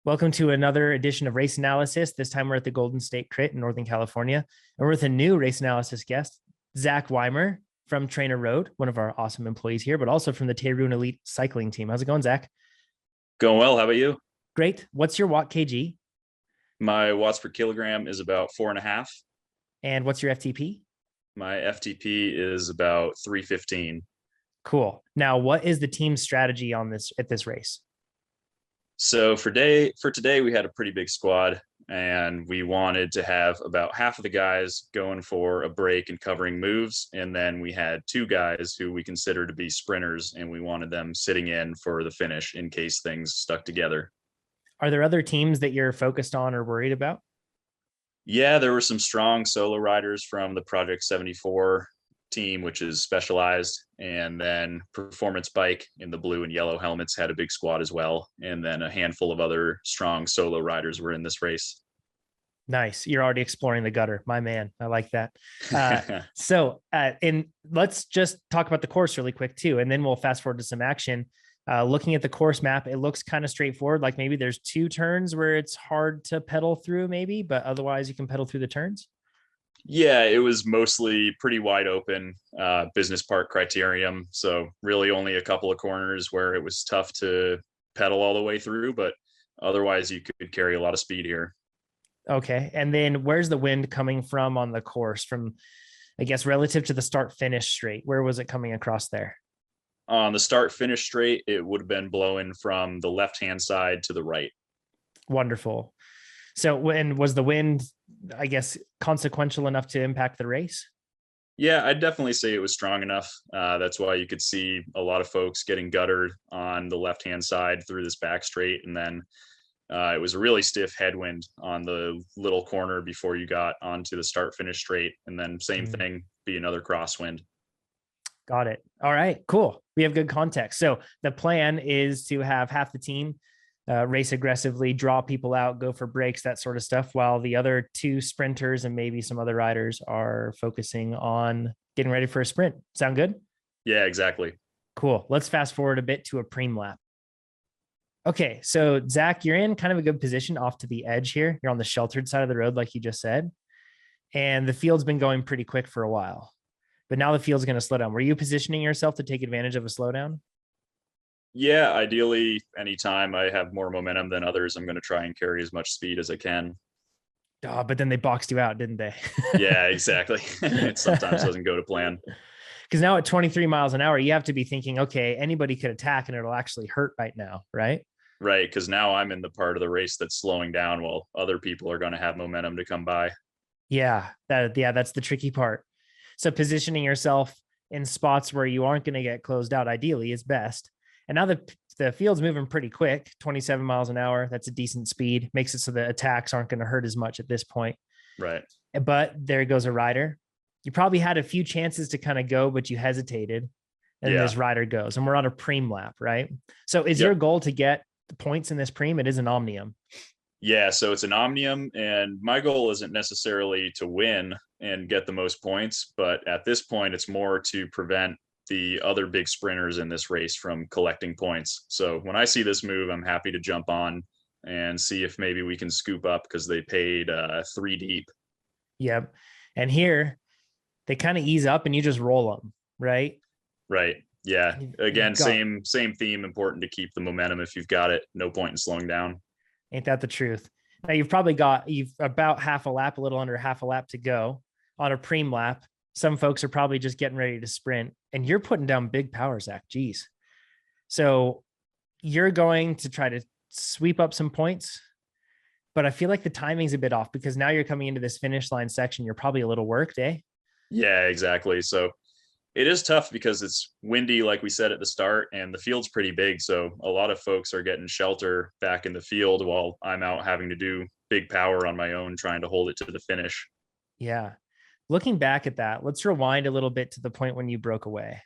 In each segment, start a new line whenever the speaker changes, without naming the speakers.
Welcome to another edition of Race Analysis. This time we're at the Golden State Crit in Northern California, and we're with a new Race Analysis guest, Zackery Weimer from TrainerRoad, one of our awesome employees here, but also from the Terun Elite cycling team. How's it going, Zach?
Going well. How about you?
Great. What's your watt kg?
My watts per kilogram is about 4.5.
And what's your FTP?
My FTP is about 315.
Cool. Now, what is the team's strategy on this at this race?
So for today, we had a pretty big squad, and we wanted to have about half of the guys going for a break and covering moves. And then we had two guys who we consider to be sprinters, and we wanted them sitting in for the finish in case things stuck together.
Are there other teams that you're focused on or worried about?
Yeah, there were some strong solo riders from the Project 74 team, which is specialized, and then Performance Bike in the blue and yellow helmets had a big squad as well, and then a handful of other strong solo riders were in this race.
Nice. You're already exploring the gutter, my man. I like that. And let's just talk about the course really quick too, and then we'll fast forward to some action. Looking at the course map, it looks kind of straightforward. Like maybe there's two turns where it's hard to pedal through maybe, but otherwise you can pedal through the turns.
Yeah, it was mostly pretty wide open, business park Criterium. So really only a couple of corners where it was tough to pedal all the way through, but otherwise you could carry a lot of speed here.
Okay. And then where's the wind coming from on the course from, I guess, relative to the start finish straight? Where was it coming across there?
On the start finish straight, it would have been blowing from the left-hand side to the right.
Wonderful. So when was the wind, I guess, consequential enough to impact the race?
Yeah, I'd definitely say it was strong enough. That's why you could see a lot of folks getting guttered on the left-hand side through this back straight. And then it was a really stiff headwind on the little corner before you got onto the start finish straight. And then same thing, be another crosswind.
Got it. All right, cool. We have good context. So the plan is to have half the team race aggressively, draw people out, go for breaks, that sort of stuff, while the other two sprinters and maybe some other riders are focusing on getting ready for a sprint. Sound good?
Yeah, exactly.
Cool. Let's fast forward a bit to a preem lap. Okay, so Zach, you're in kind of a good position off to the edge here. You're on the sheltered side of the road, like you just said, and the field's been going pretty quick for a while, but now the field's going to slow down. Were you positioning yourself to take advantage of a slowdown?
Yeah, ideally, anytime I have more momentum than others, I'm going to try and carry as much speed as I can.
Oh, but then they boxed you out, didn't they?
Yeah, exactly. It sometimes doesn't go to plan.
Because now at 23 miles an hour, you have to be thinking, okay, anybody could attack and it'll actually hurt right now, right?
Right, because now I'm in the part of the race that's slowing down while other people are going to have momentum to come by.
Yeah, that's the tricky part. So positioning yourself in spots where you aren't going to get closed out, ideally, is best. And now the field's moving pretty quick, 27 miles an hour. That's a decent speed. Makes it so the attacks aren't going to hurt as much at this point.
Right.
But there goes a rider. You probably had a few chances to kind of go, but you hesitated. And this rider goes. And we're on a preem lap, right? So is your goal to get the points in this preem? It is an omnium.
Yeah, so it's an omnium. And my goal isn't necessarily to win and get the most points. But at this point, it's more to prevent the other big sprinters in this race from collecting points. So when I see this move, I'm happy to jump on and see if maybe we can scoop up because they paid 3 deep.
Yep. And here they kind of ease up and you just roll them, right?
Right. Yeah. Again, same theme. Important to keep the momentum if you've got it. No point in slowing down.
Ain't that the truth? Now you've about half a lap, a little under half a lap to go on a preem lap. Some folks are probably just getting ready to sprint, and you're putting down big power, Zach. Geez. So you're going to try to sweep up some points, but I feel like the timing's a bit off because now you're coming into this finish line section. You're probably a little worked, eh?
Yeah, exactly. So it is tough because it's windy, like we said at the start, and the field's pretty big. So a lot of folks are getting shelter back in the field while I'm out having to do big power on my own, trying to hold it to the finish.
Yeah. Looking back at that, let's rewind a little bit to the point when you broke away.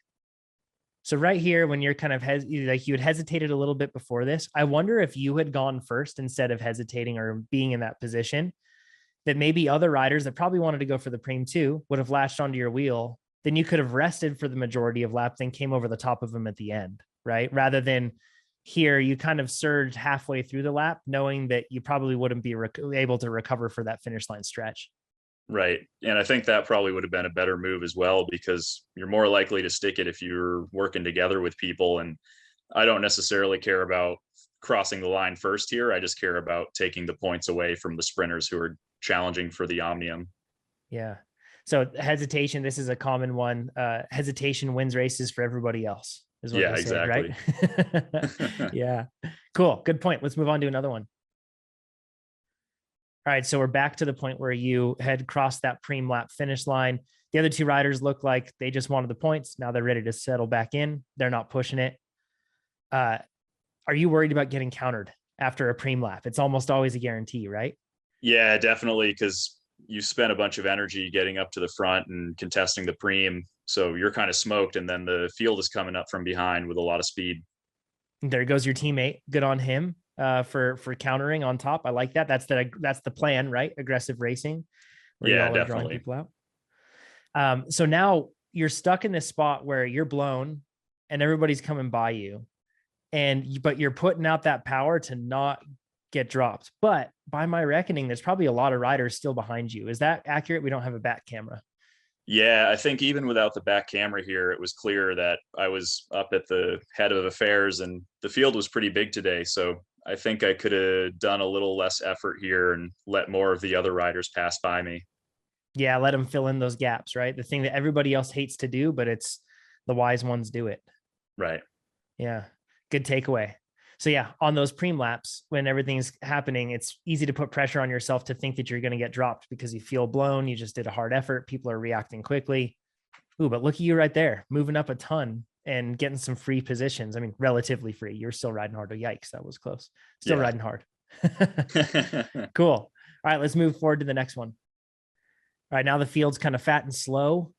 So right here, when you're kind of like you had hesitated a little bit before this, I wonder if you had gone first instead of hesitating or being in that position, that maybe other riders that probably wanted to go for the preem too would have latched onto your wheel. Then you could have rested for the majority of lap, then came over the top of them at the end, right? Rather than Here, you kind of surged halfway through the lap, knowing that you probably wouldn't be able to recover for that finish line stretch.
Right. And I think that probably would have been a better move as well, because you're more likely to stick it if you're working together with people. And I don't necessarily care about crossing the line first here. I just care about taking the points away from the sprinters who are challenging for the Omnium.
Yeah. So hesitation, this is a common one. Hesitation wins races for everybody else, is what
Yeah,
they say,
exactly.
right? Yeah. Cool. Good point. Let's move on to another one. All right. So we're back to the point where you had crossed that preem lap finish line. The other two riders look like they just wanted the points. Now they're ready to settle back in. They're not pushing it. Are you worried about getting countered after a preem lap? It's almost always a guarantee, right?
Yeah, definitely. Because you spent a bunch of energy getting up to the front and contesting the preem. So you're kind of smoked. And then the field is coming up from behind with a lot of speed.
There goes your teammate. Good on him for countering on top. I like that. That's the plan, right? Aggressive racing, where
Yeah,
y'all are drawing
definitely.
people out. So now you're stuck in this spot where you're blown and everybody's coming by you, but you're putting out that power to not get dropped. But by my reckoning, there's probably a lot of riders still behind you. Is that accurate? We don't have a back camera.
Yeah, I think even without the back camera here, it was clear that I was up at the head of affairs, and the field was pretty big today. So I think I could have done a little less effort here and let more of the other riders pass by me.
Yeah, let them fill in those gaps, right? The thing that everybody else hates to do, but it's the wise ones do it.
Right.
Yeah, good takeaway. So yeah, on those preem laps, when everything's happening, it's easy to put pressure on yourself to think that you're going to get dropped because you feel blown. You just did a hard effort. People are reacting quickly. Ooh, but look at you right there, moving up a ton and getting some free positions. I mean, relatively free. You're still riding hard. Oh, yikes, that was close. Still riding hard. Cool. All right, let's move forward to the next one. All right, now the field's kind of fat and slow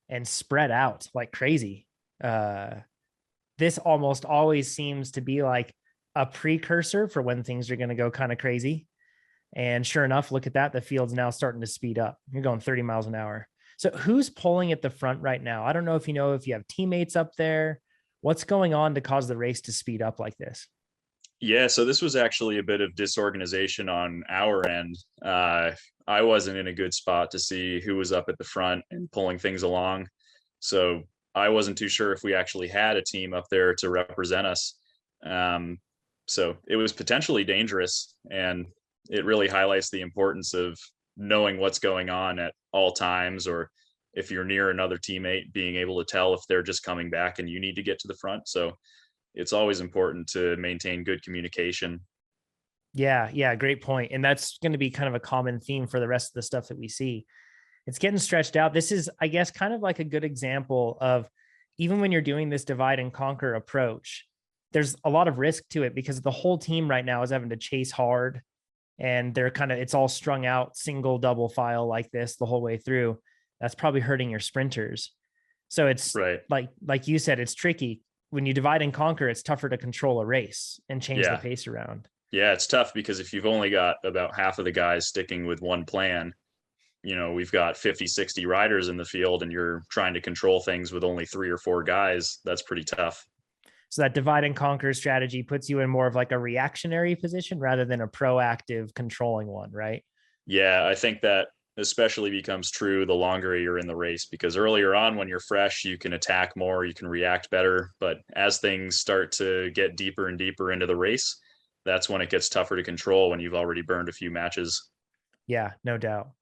and spread out like crazy. This almost always seems to be like a precursor for when things are going to go kind of crazy. And sure enough, look at that. The field's now starting to speed up. You're going 30 miles an hour. So who's pulling at the front right now? I don't know if you have teammates up there. What's going on to cause the race to speed up like this?
Yeah, so this was actually a bit of disorganization on our end. I wasn't in a good spot to see who was up at the front and pulling things along. So I wasn't too sure if we actually had a team up there to represent us. So it was potentially dangerous, and it really highlights the importance of knowing what's going on at all times, or if you're near another teammate, being able to tell if they're just coming back and you need to get to the front. So it's always important to maintain good communication.
Yeah, great point. And that's going to be kind of a common theme for the rest of the stuff that we see. It's getting stretched out. This is, I guess, kind of like a good example of, even when you're doing this divide and conquer approach, there's a lot of risk to it because the whole team right now is having to chase hard, and it's all strung out, single, double file like this the whole way through. That's probably hurting your sprinters. So it's
Right.
like you said, it's tricky. When you divide and conquer, it's tougher to control a race and change the
Yeah.
pace around.
Yeah, it's tough because if you've only got about half of the guys sticking with one plan, we've got 50, 60 riders in the field and you're trying to control things with only 3 or 4 guys. That's pretty tough.
So that divide and conquer strategy puts you in more of like a reactionary position rather than a proactive controlling one, right?
Yeah, I think that especially becomes true the longer you're in the race, because earlier on when you're fresh, you can attack more, you can react better. But as things start to get deeper and deeper into the race, that's when it gets tougher to control, when you've already burned a few matches.
Yeah, no doubt.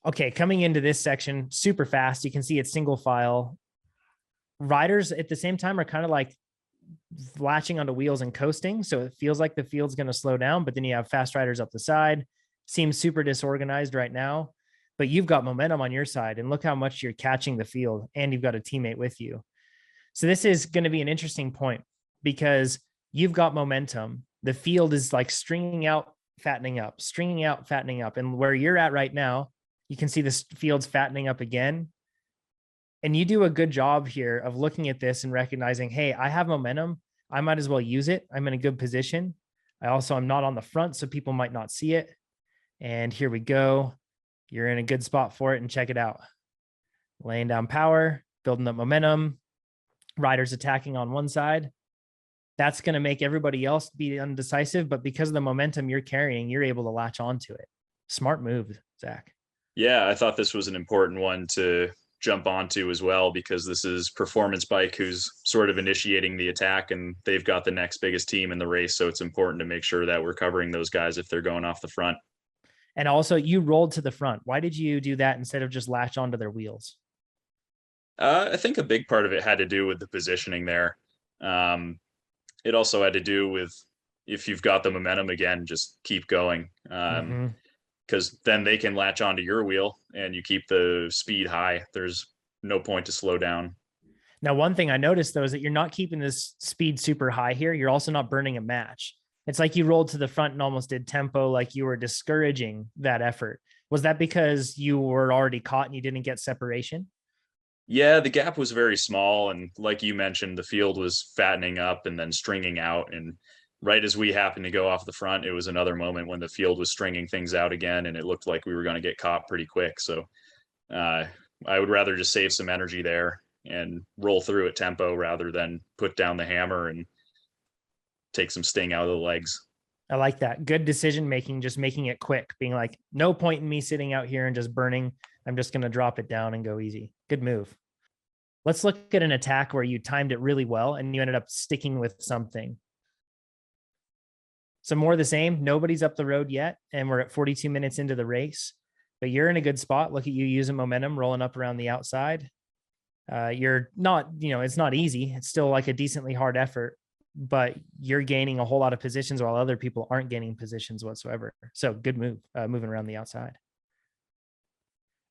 Okay, coming into this section super fast, you can see it's single file. Riders at the same time are kind of like latching onto wheels and coasting. So it feels like the field's going to slow down, but then you have fast riders up the side. Seems super disorganized right now, but you've got momentum on your side, and look how much you're catching the field, and you've got a teammate with you. So this is going to be an interesting point because you've got momentum. The field is like stringing out, fattening up, stringing out, fattening up. And where you're at right now, you can see this field's fattening up again. And you do a good job here of looking at this and recognizing, hey, I have momentum. I might as well use it. I'm in a good position. I'm not on the front, so people might not see it. And here we go. You're in a good spot for it, and check it out. Laying down power, building up momentum, riders attacking on one side, that's going to make everybody else be undecisive. But because of the momentum you're carrying, you're able to latch onto it. Smart move, Zach.
Yeah, I thought this was an important one to jump onto as well, because this is Performance Bike who's sort of initiating the attack, and they've got the next biggest team in the race. So it's important to make sure that we're covering those guys if they're going off the front.
And also, you rolled to the front. Why did you do that instead of just latch onto their wheels?
I think a big part of it had to do with the positioning there. It also had to do with, if you've got the momentum again, just keep going. Because then they can latch onto your wheel and you keep the speed high. There's no point to slow down.
Now, one thing I noticed, though, is that you're not keeping this speed super high here. You're also not burning a match. It's like you rolled to the front and almost did tempo, like you were discouraging that effort. Was that because you were already caught and you didn't get separation?
Yeah, the gap was very small. And like you mentioned, the field was fattening up and then stringing out. And right as we happened to go off the front, it was another moment when the field was stringing things out again. And it looked like we were going to get caught pretty quick. So I would rather just save some energy there and roll through at tempo rather than put down the hammer and take some sting out of the legs.
I like that. Good decision making, just making it quick, being like, no point in me sitting out here and just burning. I'm just going to drop it down and go easy. Good move. Let's look at an attack where you timed it really well and you ended up sticking with something. So more of the same. Nobody's up the road yet, and we're at 42 minutes into the race, but you're in a good spot. Look at you using momentum, rolling up around the outside. You're not, it's not easy. It's still like a decently hard effort, but you're gaining a whole lot of positions while other people aren't gaining positions whatsoever. So good move, moving around the outside.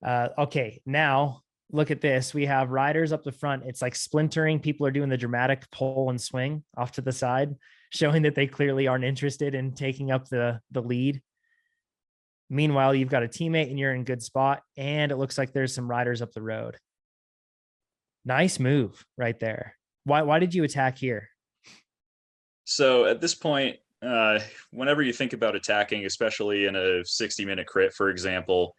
Okay, now look at this. We have riders up the front. It's like splintering. People are doing the dramatic pull and swing off to the side, showing that they clearly aren't interested in taking up the lead. Meanwhile, you've got a teammate and you're in good spot. And it looks like there's some riders up the road. Nice move right there. Why did you attack here?
So at this point, whenever you think about attacking, especially in a 60-minute crit, for example,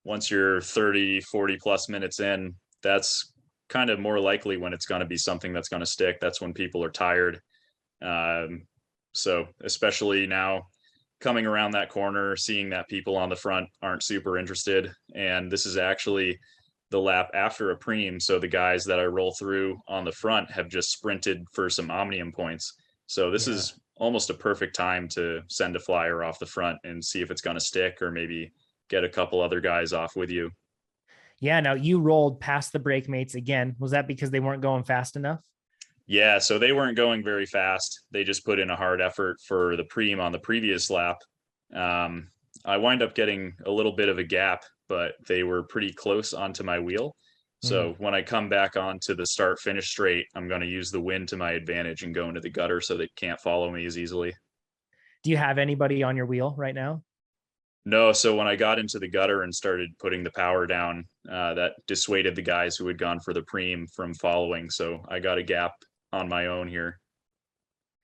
once you're 30, 40 plus minutes in, that's kind of more likely when it's going to be something that's going to stick. That's when people are tired. So especially now coming around that corner, seeing that people on the front aren't super interested. And this is actually the lap after a preem. So the guys that I roll through on the front have just sprinted for some omnium points. So this is almost a perfect time to send a flyer off the front and see if it's going to stick, or maybe get a couple other guys off with you.
Yeah. Now you rolled past the brake mates again. Was that because they weren't going fast enough?
Yeah. So they weren't going very fast. They just put in a hard effort for the preem on the previous lap. I wind up getting a little bit of a gap, but they were pretty close onto my wheel. So when I come back onto the start finish straight, I'm going to use the wind to my advantage and go into the gutter so they can't follow me as easily.
Do you have anybody on your wheel right now?
No. So when I got into the gutter and started putting the power down, that dissuaded the guys who had gone for the preem from following. So I got a gap on my own here.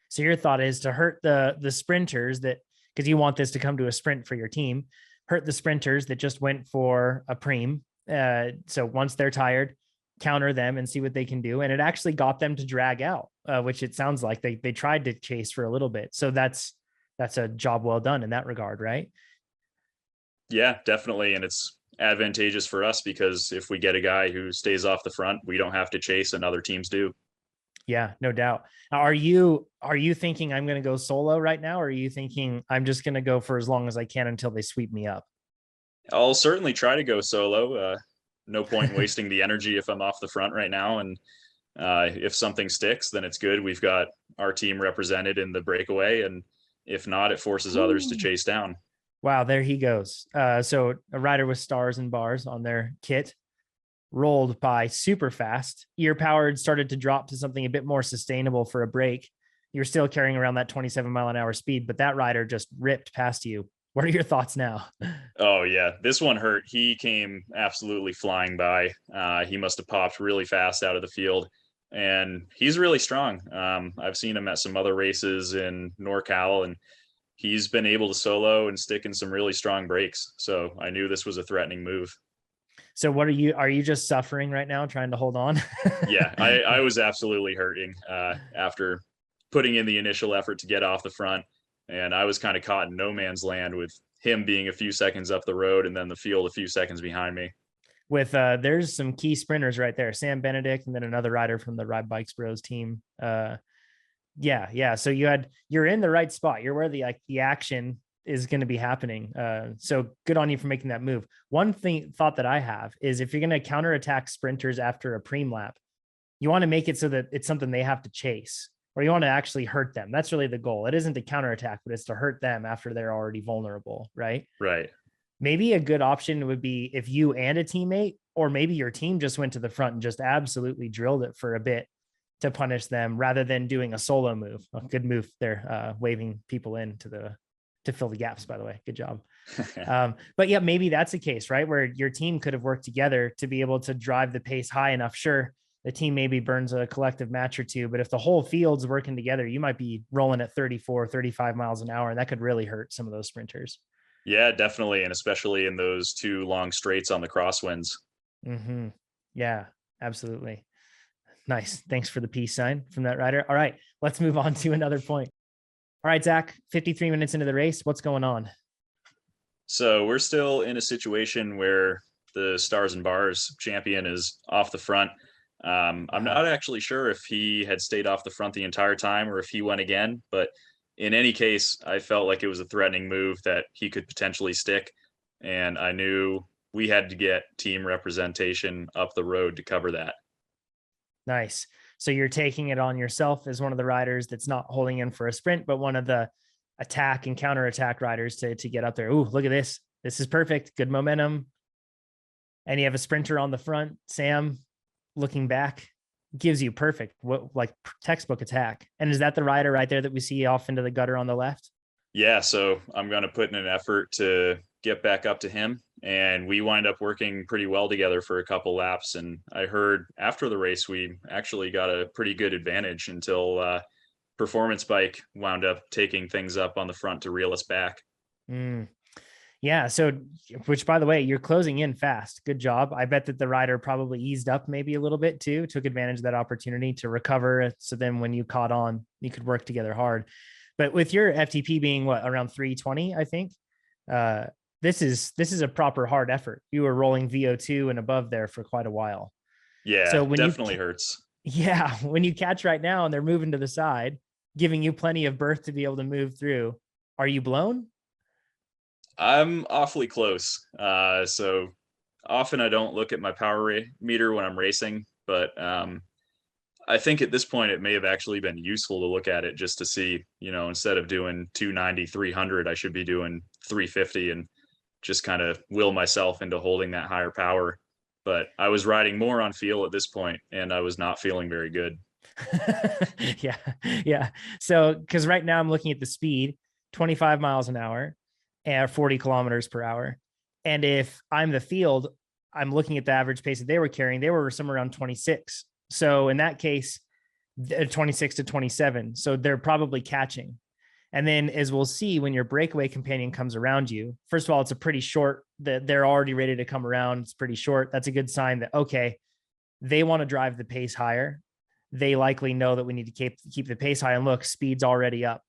So your thought is to hurt the sprinters that, because you want this to come to a sprint for your team, hurt the sprinters that just went for a preem. So once they're tired, counter them and see what they can do. And it actually got them to drag out, which it sounds like they tried to chase for a little bit. So that's a job well done in that regard, right?
Yeah, definitely. And it's advantageous for us because if we get a guy who stays off the front, we don't have to chase and other teams do.
Yeah, no doubt. Now, are you thinking I'm going to go solo right now? Or are you thinking I'm just going to go for as long as I can until they sweep me up?
I'll certainly try to go solo. No point in wasting the energy if I'm off the front right now. And if something sticks, then it's good. We've got our team represented in the breakaway. And if not, it forces others to chase down.
Wow, there he goes. So a rider with stars and bars on their kit rolled by super fast. Ear powered started to drop to something a bit more sustainable for a break. You're still carrying around that 27 mile an hour speed, but that rider just ripped past you. What are your thoughts now?
Oh yeah, this one hurt. He came absolutely flying by. He must have popped really fast out of the field, and he's really strong. I've seen him at some other races in NorCal, and he's been able to solo and stick in some really strong breaks. So I knew this was a threatening move.
So what are you just suffering right now, trying to hold on?
Yeah, I was absolutely hurting after putting in the initial effort to get off the front. And I was kind of caught in no man's land with him being a few seconds up the road and then the field a few seconds behind me.
With there's some key sprinters right there, Sam Benedict, and then another rider from the Ride Bikes Bros team. Yeah. So you're in the right spot. You're where the action is going to be happening. So good on you for making that move. One thought that I have is if you're going to counterattack sprinters after a preem lap, you want to make it so that it's something they have to chase, or you want to actually hurt them. That's really the goal. It isn't to counterattack, but it's to hurt them after they're already vulnerable, right?
Right.
Maybe a good option would be if you and a teammate, or maybe your team just went to the front and just absolutely drilled it for a bit to punish them rather than doing a solo move. A good move there, waving people in to fill the gaps, by the way. Good job. But yeah, maybe that's a case, right? Where your team could have worked together to be able to drive the pace high enough. Sure, the team maybe burns a collective match or two, but if the whole field's working together, you might be rolling at 34, 35 miles an hour, and that could really hurt some of those sprinters.
Yeah, definitely. And especially in those 2 long straights on the crosswinds.
Mm-hmm. Yeah, absolutely. Nice. Thanks for the peace sign from that rider. All right, let's move on to another point. All right, Zach, 53 minutes into the race. What's going on?
So we're still in a situation where the Stars and Bars champion is off the front. I'm not actually sure if he had stayed off the front the entire time or if he went again, but in any case, I felt like it was a threatening move that he could potentially stick. And I knew we had to get team representation up the road to cover that.
Nice. So you're taking it on yourself as one of the riders that's not holding in for a sprint, but one of the attack and counterattack riders to get up there. Ooh, look at this. This is perfect. Good momentum. And you have a sprinter on the front, Sam, looking back, gives you perfect, like textbook attack. And is that the rider right there that we see off into the gutter on the left?
Yeah, so I'm going to put in an effort to get back up to him. And we wind up working pretty well together for a couple laps. And I heard after the race, we actually got a pretty good advantage until Performance Bike wound up taking things up on the front to reel us back.
Yeah. So, which by the way, you're closing in fast. Good job. I bet that the rider probably eased up maybe a little bit too, took advantage of that opportunity to recover. So then when you caught on, you could work together hard. But with your FTP being around 320, I think, this is a proper hard effort. You were rolling VO2 and above there for quite a while.
Yeah, so when definitely hurts.
Yeah. When you catch right now and they're moving to the side, giving you plenty of berth to be able to move through, are you blown?
I'm awfully close. So often I don't look at my power meter when I'm racing, but I think at this point it may have actually been useful to look at it just to see, instead of doing 290, 300, I should be doing 350 and just kind of will myself into holding that higher power. But I was riding more on feel at this point and I was not feeling very good.
Yeah. So, because right now I'm looking at the speed, 25 miles an hour and 40 kilometers per hour. And if I'm the field, I'm looking at the average pace that they were carrying. They were somewhere around 26. So in that case, 26 to 27. So they're probably catching. And then as we'll see, when your breakaway companion comes around you, first of all, it's a pretty short, that they're already ready to come around. It's pretty short. That's a good sign that, okay, they want to drive the pace higher. They likely know that we need to keep the pace high, and look, speed's already up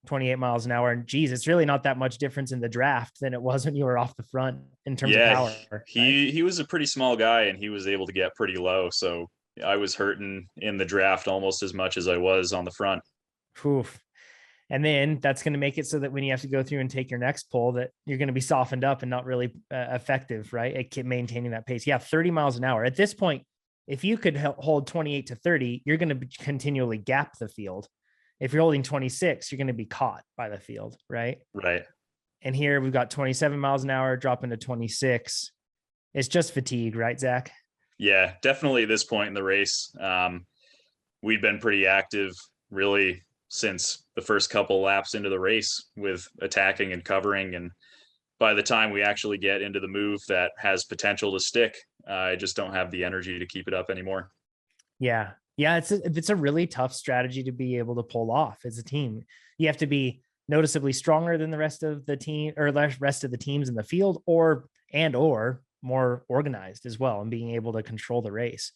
28 miles an hour. And geez, it's really not that much difference in the draft than it was when you were off the front in terms of power. Right?
He was a pretty small guy and he was able to get pretty low. So I was hurting in the draft almost as much as I was on the front.
Oof. And then that's going to make it so that when you have to go through and take your next pull, that you're going to be softened up and not really effective, right? Maintaining that pace. Yeah. 30 miles an hour. At this point, if you could hold 28 to 30, you're going to continually gap the field. If you're holding 26, you're going to be caught by the field, right?
Right.
And here we've got 27 miles an hour dropping to 26. It's just fatigue, right, Zach?
Yeah, definitely at this point in the race. We'd been pretty active really since the first couple laps into the race with attacking and covering. And by the time we actually get into the move that has potential to stick, I just don't have the energy to keep it up anymore.
Yeah. Yeah. It's a really tough strategy to be able to pull off as a team. You have to be noticeably stronger than the rest of the team or the rest of the teams in the field, or more organized as well, and being able to control the race.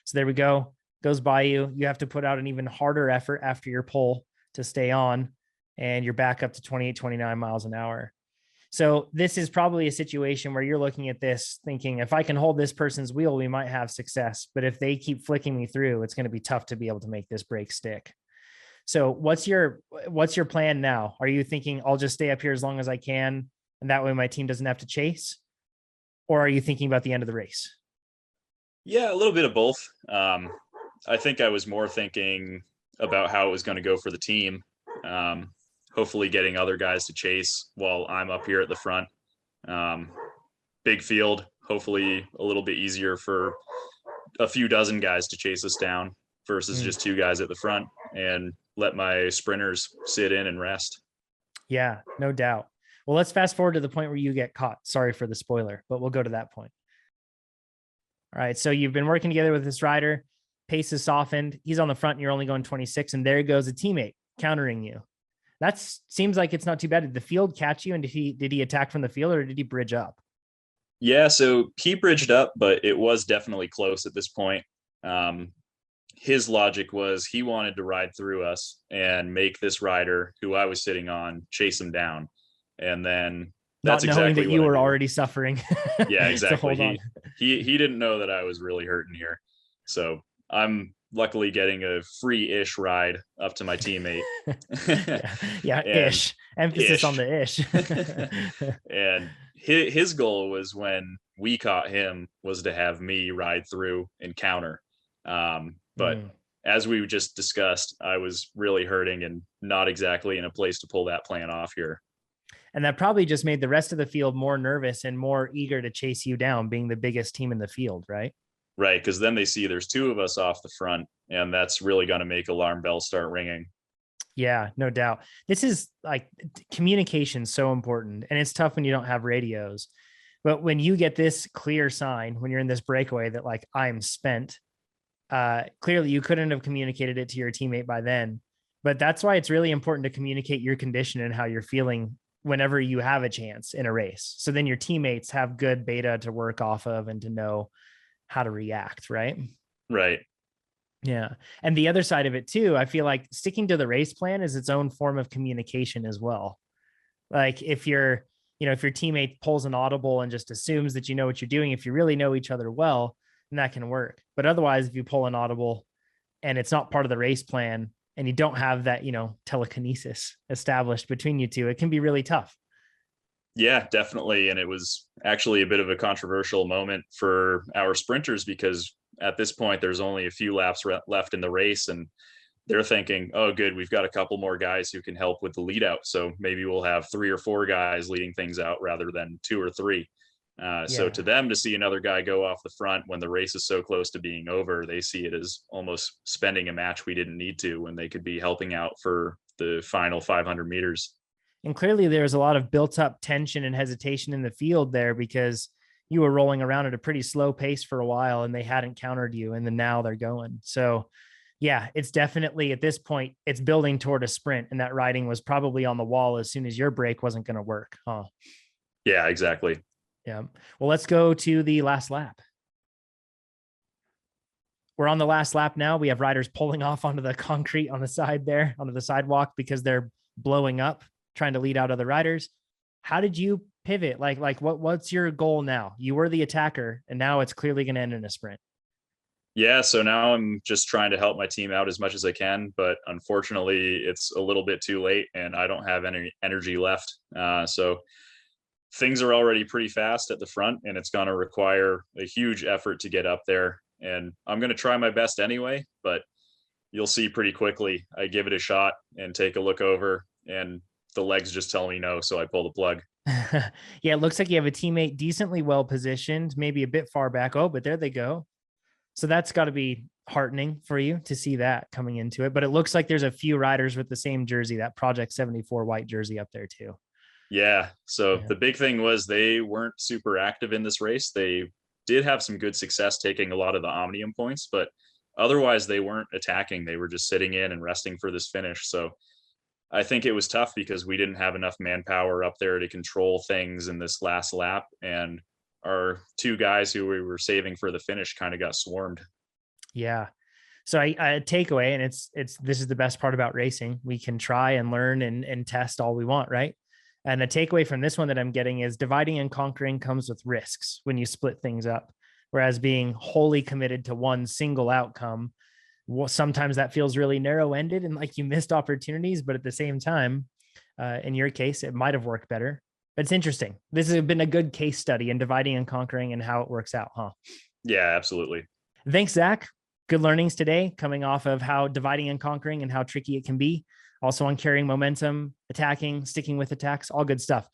So there we go. goes by you. You have to put out an even harder effort after your pull to stay on, and you're back up to 28, 29 miles an hour. So this is probably a situation where you're looking at this thinking, if I can hold this person's wheel, we might have success. But if they keep flicking me through, it's going to be tough to be able to make this break stick. So what's your plan now? Are you thinking I'll just stay up here as long as I can, and that way my team doesn't have to chase? Or are you thinking about the end of the race?
Yeah, a little bit of both. I think I was more thinking about how it was going to go for the team. Hopefully getting other guys to chase while I'm up here at the front. Big field, hopefully a little bit easier for a few dozen guys to chase us down versus just 2 guys at the front, and let my sprinters sit in and rest.
Yeah, no doubt. Well, let's fast forward to the point where you get caught. Sorry for the spoiler, but we'll go to that point. All right. So you've been working together with this rider. Pace is softened. He's on the front and you're only going 26. And there goes a teammate countering you. That seems like it's not too bad. Did the field catch you? And did he attack from the field, or did he bridge up?
Yeah, so he bridged up, but it was definitely close at this point. His logic was he wanted to ride through us and make this rider who I was sitting on chase him down. And then that's
not knowing
exactly
that you were already suffering.
Yeah, exactly.
Hold on.
He didn't know that I was really hurting here. So I'm luckily getting a free-ish ride up to my teammate.
yeah, ish. Emphasis on the ish.
And his goal was, when we caught him, was to have me ride through and counter. But as we just discussed, I was really hurting and not exactly in a place to pull that plan off here.
And that probably just made the rest of the field more nervous and more eager to chase you down, being the biggest team in the field, right?
Right, because then they see there's 2 of us off the front, and that's really going to make alarm bells start ringing.
Yeah, no doubt. This is like communication so important, and it's tough when you don't have radios. But when you get this clear sign, when you're in this breakaway that like I'm spent, clearly you couldn't have communicated it to your teammate by then. But that's why it's really important to communicate your condition and how you're feeling whenever you have a chance in a race. So then your teammates have good beta to work off of and to know how to react, right?
Right.
Yeah. And the other side of it too, I feel like sticking to the race plan is its own form of communication as well. Like if your teammate pulls an audible and just assumes that you know what you're doing, if you really know each other well, then that can work. But otherwise, if you pull an audible and it's not part of the race plan and you don't have that, telekinesis established between you two, it can be really tough.
Yeah, definitely. And it was actually a bit of a controversial moment for our sprinters, because at this point, there's only a few laps left in the race, and they're thinking, oh, good, we've got a couple more guys who can help with the lead out. So maybe we'll have 3 or 4 guys leading things out rather than 2 or 3. So to them, to see another guy go off the front when the race is so close to being over, they see it as almost spending a match we didn't need to, when they could be helping out for the final 500 meters.
And clearly there's a lot of built up tension and hesitation in the field there, because you were rolling around at a pretty slow pace for a while and they hadn't countered you, and then now they're going. So yeah, it's definitely at this point, it's building toward a sprint, and that riding was probably on the wall as soon as your break wasn't going to work. Huh?
Yeah, exactly.
Yeah. Well, let's go to the last lap. We're on the last lap now. We have riders pulling off onto the concrete on the side there, onto the sidewalk, because they're blowing up, trying to lead out other riders. How did you pivot? What's your goal now? You were the attacker, and now it's clearly going to end in a sprint.
Yeah, so now I'm just trying to help my team out as much as I can, but unfortunately it's a little bit too late and I don't have any energy left. So things are already pretty fast at the front, and it's going to require a huge effort to get up there. And I'm going to try my best anyway, but you'll see pretty quickly I give it a shot and take a look over, and the legs just tell me no, so I pull the plug.
Yeah, it looks like you have a teammate decently well positioned, maybe a bit far back. Oh, but there they go. So that's got to be heartening for you to see that coming into it. But it looks like there's a few riders with the same jersey, that Project 74 white jersey up there too.
Yeah. So the big thing was they weren't super active in this race. They did have some good success taking a lot of the omnium points, but otherwise they weren't attacking. They were just sitting in and resting for this finish. So I think it was tough because we didn't have enough manpower up there to control things in this last lap. And our 2 guys who we were saving for the finish kind of got swarmed.
Yeah. So I takeaway, and this is the best part about racing. We can try and learn and test all we want, right? And a takeaway from this one that I'm getting is dividing and conquering comes with risks when you split things up. Whereas being wholly committed to one single outcome, well, sometimes that feels really narrow-ended and like you missed opportunities, but at the same time, in your case, it might have worked better. But it's interesting. This has been a good case study in dividing and conquering and how it works out, huh?
Yeah, absolutely.
Thanks, Zach. Good learnings today, coming off of how dividing and conquering and how tricky it can be. Also on carrying momentum, attacking, sticking with attacks, all good stuff.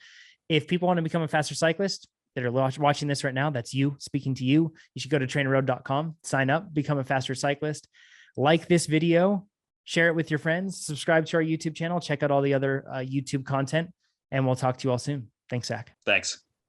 If people want to become a faster cyclist that are watching this right now, that's you, speaking to you. You should go to trainerroad.com, sign up, become a faster cyclist. Like this video, share it with your friends, subscribe to our YouTube channel, check out all the other YouTube content, and we'll talk to you all soon. Thanks, Zach.
Thanks.